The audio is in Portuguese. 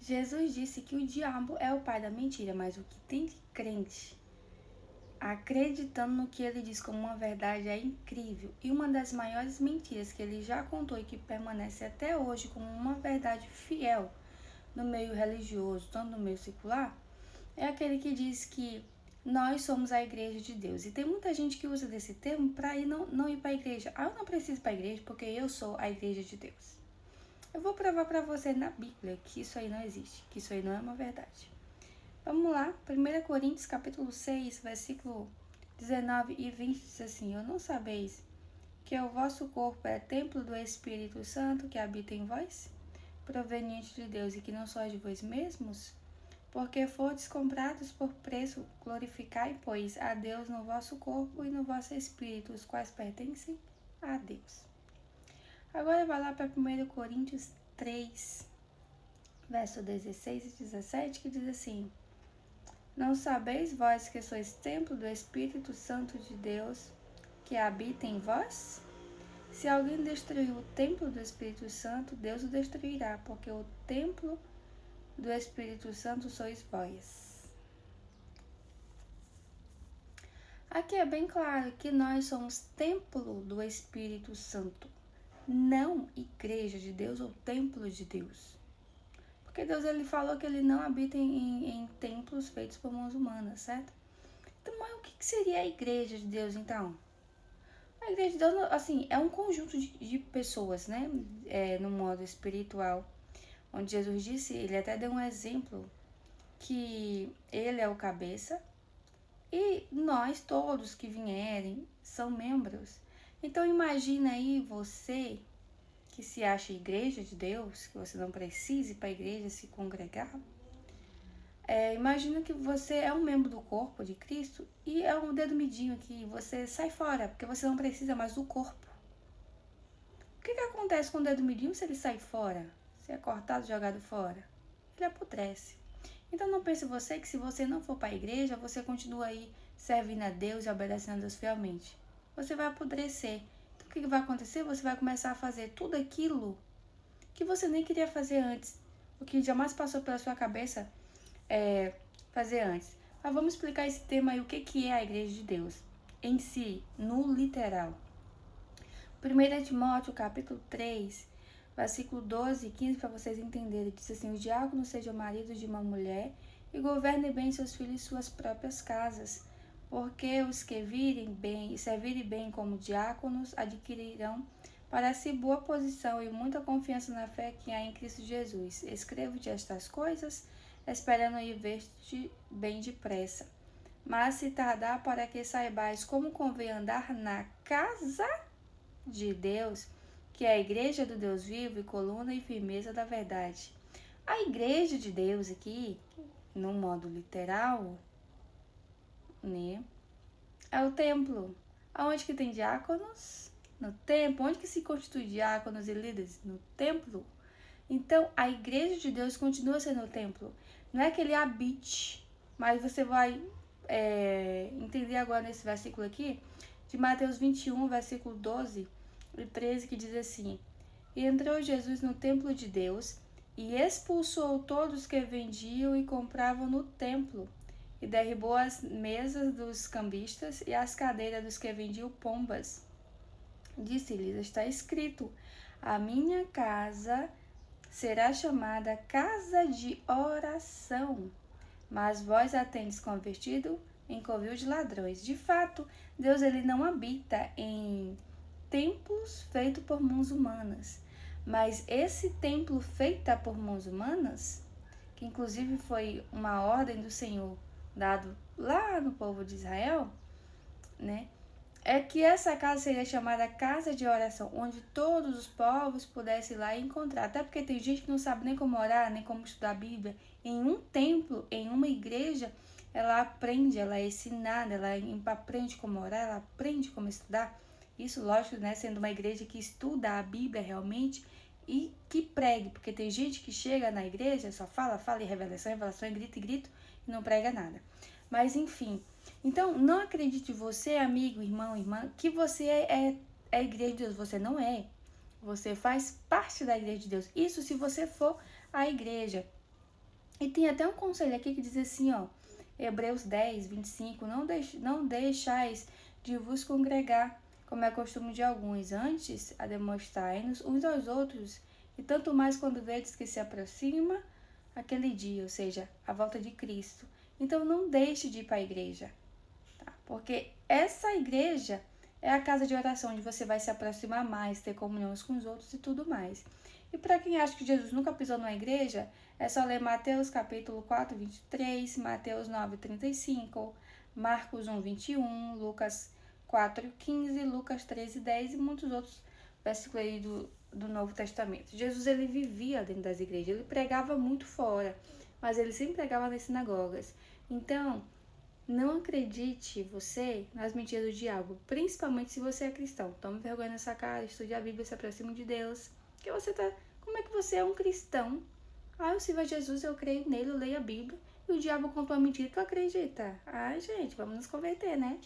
Jesus disse que o diabo é o pai da mentira, mas o que tem de crente acreditando no que ele diz como uma verdade é incrível. E uma das maiores mentiras que ele já contou e que permanece até hoje como uma verdade fiel no meio religioso, tanto no meio secular, é aquele que diz que nós somos a igreja de Deus. E tem muita gente que usa desse termo para não ir para a igreja. Ah, eu não preciso ir para a igreja porque eu sou a igreja de Deus. Eu vou provar para você na Bíblia que isso aí não existe, que isso aí não é uma verdade. Vamos lá, 1 Coríntios capítulo 6, versículo 19 e 20 diz assim: ou não sabeis que o vosso corpo é templo do Espírito Santo que habita em vós, proveniente de Deus, e que não sois de vós mesmos? Porque fostes comprados por preço, glorificai, pois, a Deus no vosso corpo e no vosso espírito, os quais pertencem a Deus. Agora vai lá para 1 Coríntios 3, verso 16 e 17, que diz assim: não sabeis vós que sois templo do Espírito Santo de Deus, que habita em vós? Se alguém destruir o templo do Espírito Santo, Deus o destruirá, porque o templo do Espírito Santo sois vós. Aqui é bem claro que nós somos templo do Espírito Santo, não igreja de Deus ou templo de Deus. Porque Deus ele falou que ele não habita em templos feitos por mãos humanas, certo? Então, mas o que seria a igreja de Deus, então? A igreja de Deus, assim, é um conjunto de pessoas, né? No modo espiritual. Onde Jesus disse, ele até deu um exemplo, que ele é o cabeça e nós todos que vierem são membros. Então, imagina aí você que se acha igreja de Deus, que você não precisa ir para a igreja se congregar. Imagina que você é um membro do corpo de Cristo e é um dedo midinho aqui, você sai fora, porque você não precisa mais do corpo. O que acontece com o dedo midinho se ele sai fora? Se é cortado, jogado fora? Ele apodrece. Então não pense você que se você não for para a igreja, você continua aí servindo a Deus e obedecendo a Deus fielmente. Você vai apodrecer. Então o que vai acontecer? Você vai começar a fazer tudo aquilo que você nem queria fazer antes. O que jamais passou pela sua cabeça fazer antes. Mas vamos explicar esse tema aí, o que é a igreja de Deus em si, no literal. 1 Timóteo capítulo 3, versículo 12 e 15, para vocês entenderem, diz assim: os diáconos sejam maridos de uma mulher e governem bem seus filhos e suas próprias casas, porque os que virem bem e servirem bem como diáconos adquirirão para si boa posição e muita confiança na fé que há em Cristo Jesus. Escrevo-te estas coisas, esperando ir ver-te bem depressa. Mas se tardar, para que saibais como convém andar na casa de Deus, que é a igreja do Deus vivo e coluna e firmeza da verdade. A igreja de Deus aqui, no modo literal, né, é o templo. Aonde que tem diáconos? No templo. Onde que se constitui diáconos e líderes? No templo. Então, a igreja de Deus continua sendo o templo. Não é que ele habite, mas você vai entender agora nesse versículo aqui, de Mateus 21, versículo 12 e 13, que diz assim: e entrou Jesus no templo de Deus e expulsou todos que vendiam e compravam no templo, e derribou as mesas dos cambistas e as cadeiras dos que vendiam pombas. Disse-lhes: está escrito, a minha casa será chamada casa de oração, mas vós a tendes convertido em covil de ladrões. De fato, Deus ele não habita em templos feitos por mãos humanas, mas esse templo feito por mãos humanas, que inclusive foi uma ordem do Senhor dado lá no povo de Israel, né? É que essa casa seria chamada casa de oração, onde todos os povos pudessem ir lá e encontrar. Até porque tem gente que não sabe nem como orar, nem como estudar a Bíblia. Em um templo, em uma igreja, ela aprende, ela é ensinada, ela aprende como orar, ela aprende como estudar. Isso, lógico, né, sendo uma igreja que estuda a Bíblia realmente e que pregue. Porque tem gente que chega na igreja, só fala e revelação, e grita e não prega nada. Mas, enfim... Então, não acredite você, amigo, irmão, irmã, que você é a igreja de Deus. Você não é. Você faz parte da igreja de Deus. Isso se você for a igreja. E tem até um conselho aqui que diz assim, ó, Hebreus 10, 25, não deixais de vos congregar, como é costume de alguns, antes a demonstrai-nos uns aos outros, e tanto mais quando vedes que se aproxima aquele dia, ou seja, a volta de Cristo. Então não deixe de ir para a igreja, tá? Porque essa igreja é a casa de oração onde você vai se aproximar mais, ter comunhão uns com os outros e tudo mais. E para quem acha que Jesus nunca pisou numa igreja, é só ler Mateus capítulo 4, 23, Mateus 9, 35, Marcos 1, 21, Lucas 4, 15, Lucas 13, 10 e muitos outros versículos aí do Novo Testamento. Jesus, ele vivia dentro das igrejas, ele pregava muito fora, mas ele sempre pregava nas sinagogas. Então, não acredite você nas mentiras do diabo, principalmente se você é cristão. Tome vergonha nessa cara, estude a Bíblia, se aproxime de Deus. Que você tá. Como é que você é um cristão? Eu sirvo a Jesus, eu creio nele, eu leio a Bíblia. E o diabo contou a mentira que eu acredita. Gente, vamos nos converter, né?